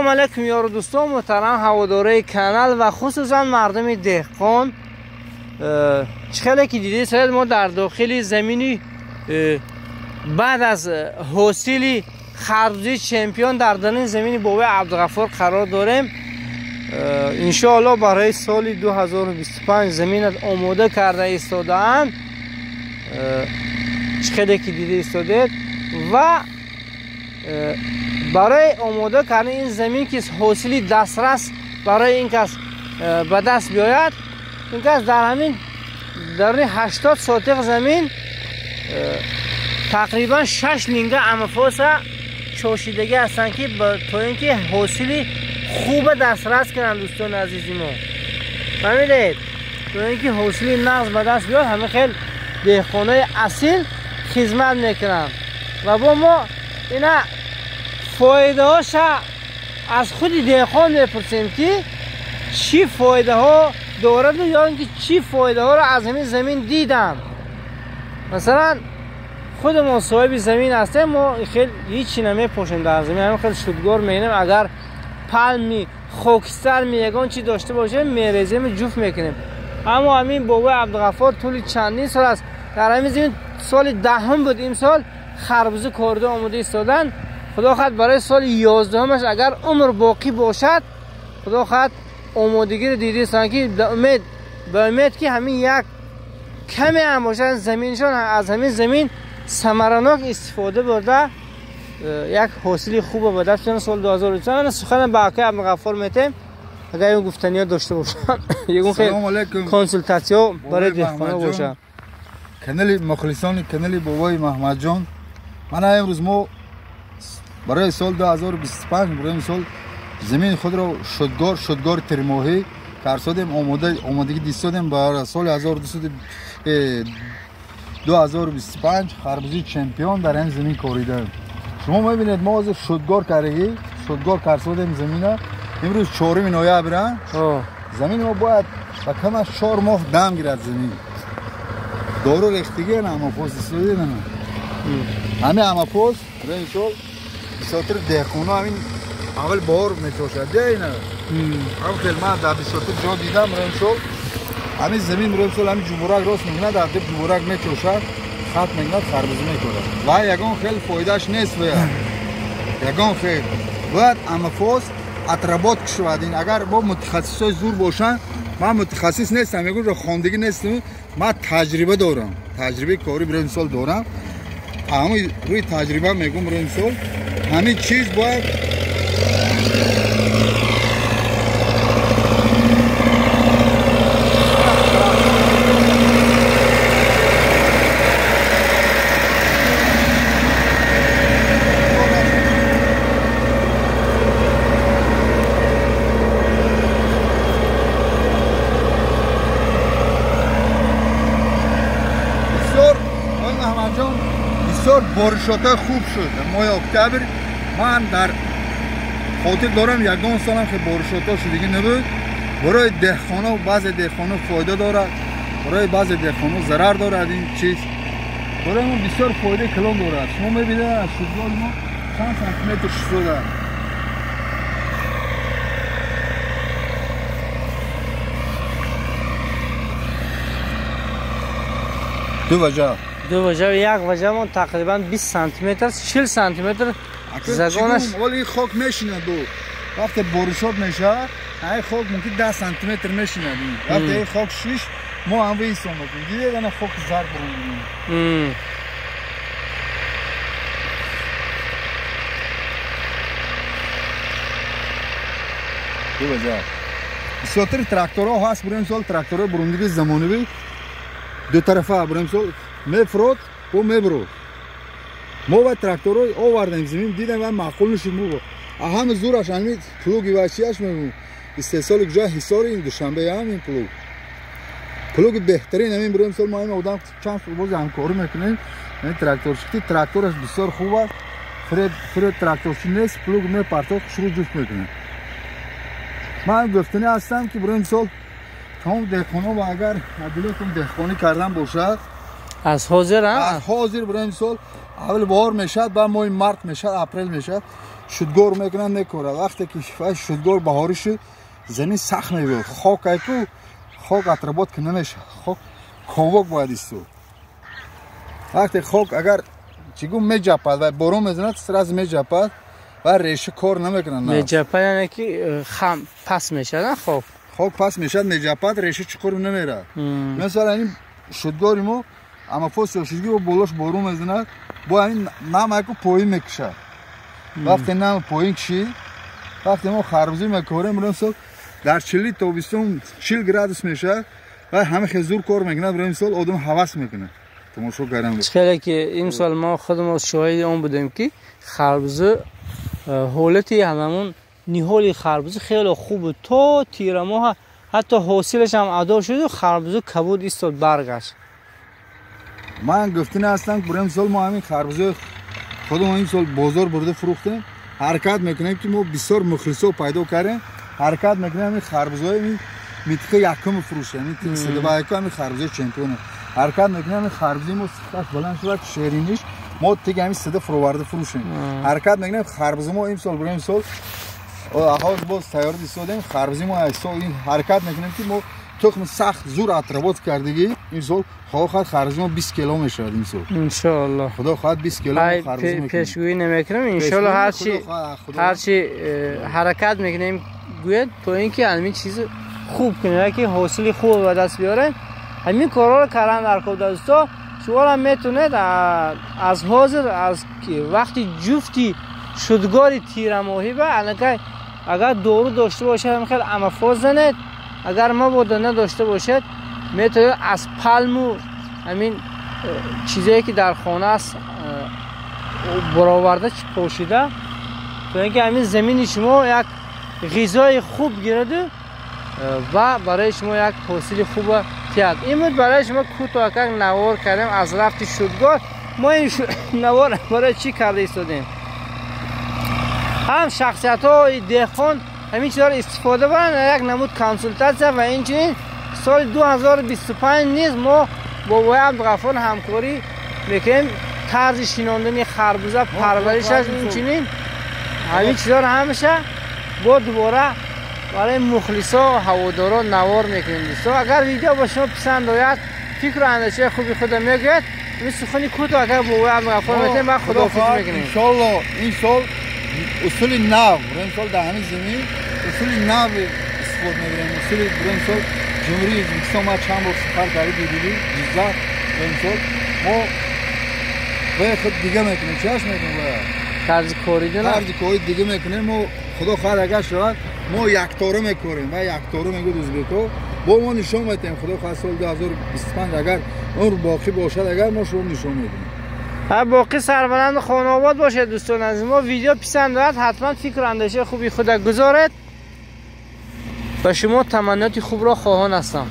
سلام علیکم یار دوستان محترم هواداره کانال و خصوصا مردم دهقان. چخیلی که دیدید شاید ما در داخل زمینی بعد از حاصل خربزه چمپیون در درون زمین بابای عبدالغفار قرار داریم. انشاءالله برای سال 2025 زمین آماده کرده ایستاده‌اند. چخیلی که دیدید ایستادید و برای آماده کردن این زمین که حاصل دسترس برای این کس به دست بیاید، این کس در همین در 80 سوتق زمین تقریبا 6 لینگه امفاس چوشیدگی هستند که تا اینکه حاصل خوب دسترس کنند. دوستان عزیزی ما فهمیدید؟ تا اینکه حاصل نقص به دست بیاد همه خیلی دهقانای اصیل خدمت میکنند و با ما اینا فایده هاش از خود دهقان میپرسیم که چی فایده ها دارد یا اینکه چی فایده ها رو از همین زمین دیدم. مثلا خود ما صاحب زمین هستیم، ما خیلی هیچی نمیپوشیم در زمین، همین خیلی شدگار میگیم. اگر پلمی خاکستر میگن چی داشته باشه میریزیم جفت میکنیم. اما همین بابا عبدالغفار طول چندین سال است در همین زمین، سال دهم بود امسال خربزه کارده آماده ایستادن. خدا خواهد برای سال 11مش اگر عمر باقی باشد، خدا خواهد آمادگی رو دیدی هستن که به امید که همین یک کمی هم باشد زمینشان از همین زمین ثمرناک استفاده برده یک حاصل خوب به دست بیارن سال 2020. سخن باقی عبدالغفار میتیم اگر این گفتنی ها داشته باشن یکون خیلی کنسولتاسیون برای دهقانا باشه. کانال مخلصان کانال بابای محمد جان، من امروز ما برای سال 2025 برای سال زمین خود را شدگار ترماهی کارسادیم، آمادگی دیستادیم برای سال 2025 خربزه چمپیون در این زمین کاریدیم. شما میبینید ما از شدگار کارسادیم زمین امروز 4 نوامبر. زمین ما باید با کم از 4 ماه دم گیرد. زمین دارو ریختگی نه اما پوست استفاده نه همه اما پوست برای سال بسیار دهقانا همین اول بار میتوشد دیگه نه. هم خیلی من در بسیار جا دیدم برای سال همین زمین برای سال همین جمهورک راست میگنه در دیب جمهورک میتوشد خط میگنه خربزه میکنه و یکان خیلی فایدهش نیست یکان خیلی باید اما پوست اطرابات کشودین. اگر با متخصصای زور باشن، من متخصص نیستم، میگم رو خواندگی نیستم، من تجربه دارم، تجربه کاری برای سال دارم، اما روی تجربه میگم برای سال همین چیز باید بارشات خوب شد. ماه اکتبر من در خاطر دارم یگان سالم که بارشات شدگی نبود. برای دهقانا و بعض دهقانا فایده دارد، برای بعض دهقانا ضرر دارد. این چیز برای ما بسیار فایده کلان دارد. شما میبینید از شدگاه ما چند سانتی متر شده. دو وجه یک وجه من تقریبا 20 سانتی متر 40 سانتی متر زگانش ولی خاک میشینه. دو وقتی بارشات میشه این خاک ممکن 10 سانتی متر میشینه. وقتی این خاک شیش ما هم ویسون بکنیم دیگه یعنی خاک زرد برونیم. دو وجه بسیار تراکتورها هست. برای سال تراکتورها بروندگی زمانوی دو طرفه برای سال میفرود و میبرود. ما باید تراکتورهای آوردیم زمین دیدیم و معقول نشد. ما همه زورش همین پلوگی وحشیش میگم استحصال کجا حصار این دوشنبه همین پلوگ بهترین همین برای سال ما این آدم چند سال باز همکاری میکنیم. این تراکتور شکتی تراکتورش بسیار خوب است. فرد تراکتورشی نیست، پلوگ میپرتاد شروع جفت میکنه. من گفتنی هستم که برای سال تمام دهقانا و اگر عدلتون دهقانی کردن باشد از حاضر برای این سال اول بهار میشد، بعد ماه مارت میشد، اپریل میشد، شودگار میکنن میکره وقتی که شودگار بهارش زمین سخت میبود خاک ایکو خاک اطرابات که نمیشه خاک کاوک باید ایستو وقتی خاک اگر چیگو میجپد و بارون میزند سرز میجپد و ریشه کار نمیکنن میجپد یعنی که خم پس میشه نه خب خاک پس میشد میجپد ریشه چیکار نمیره مثلا این شودگاری ما اما فوس شودگی و بالاش بارون میزند با این نم ایکو پایین میکشه وقتی نم پایین کشید وقتی ما خربزی میکاریم بریم سال در 40 تا 40 گرادوس میشه و همه خیزور کار میکنه بریم سال آدم حواس میکنه تماشا کردن خیلی که این سال ما خودمون شاهد اون بودیم که خربزه حالتی هممون نهال خربزه خیلی خوبه تا تیر ماه حتی حاصلش هم ادا شد و خربزه کبود ایستاد برگشت من گفتن هستم بریم سال ما همین خربزه خودمون این سال بازار برده فروختیم حرکت میکنیم که ما بسیار مخلصا پیدا کردیم حرکت میکنیم همین خربزه‌های میتیکه یکم فروشه همین سده با یکم همین خربزه چمپیونه حرکت میکنیم همین خربزه ما سخت بلند شد شیرینیش ما دیگه همین سده فروورده فروشیم حرکت میکنیم خربزه ما این سال بریم سال آغاز باز تیار دیستادیم خربزه ما این سال این حرکت میکنیم که ما تخم سخت زور اطرابات کردگی این سال خواهد خربزه ما 20 کیلو میشه این سال ان شاء الله خدا خواهد 20 کیلو خربزه میکنیم پیشگویی نمیکنیم ان شاء الله هر چی حرکت میکنیم گوید تو اینکه همین چیز خوب کنه که حاصل خوب به دست بیاره همین کارا رو کردن در کودستا شما هم میتونید از حاضر از وقتی جفتی شودگاری تیرماهی به الان اگر دورو داشته باشد خیلی امفاز زنید اگر ما بوده نداشته باشد میتونید از پلمو همین چیزایی که در خانه است برآورده پوشیده تو اینکه همین زمین شما یک غذای خوب گیرده و برای شما یک حاصل خوب تیاد این بود برای شما کوتاه نوار کردیم از رفت شودگار ما این نوار برای چی کرده ایستادیم هم شخصیت های دهقان همین چیزا رو استفاده برن یک نمود کانسولتاسیه و اینچنین سال 2025 نیز ما با وی عبدالغفار همکاری میکنیم طرز شیناندن خربزه پرورشش اینچنین همین چیزا رو همیشه با دوباره برای مخلصا و هوادارا نوار میکنیم دوستا اگر ویدیو با شما پسند آید فکر و اندیشه خوبی خود میگید این سخنی کوتاه اگر با وی عبدالغفار میکنیم ما خداحافظی میکنیم ان شاء الله این سال اصول نو بریم سال در همین زمین اصول نو استفاده میبریم اصول بریم سال جمهوری ازبکستان ما چند بار سفر کردیم دیدیم جزا بریم سال ما باید خود دیگه میکنیم چیش میکنیم طرز کاری دیگه میکنیم ما خدا خواهد اگر شود ما یک تاره میکنیم و یک تاره میگود ازبکو با ما نشون میدیم خدا خواهد سال 2025 اگر اون باقی باشد اگر ما شما نشون میدیم باقی سربلند خانه آباد باشه دوستان از ما ویدیو پسند آید حتما فکر اندیشه خوبی خود گذارید و شما تمنیات خوب را خواهان هستم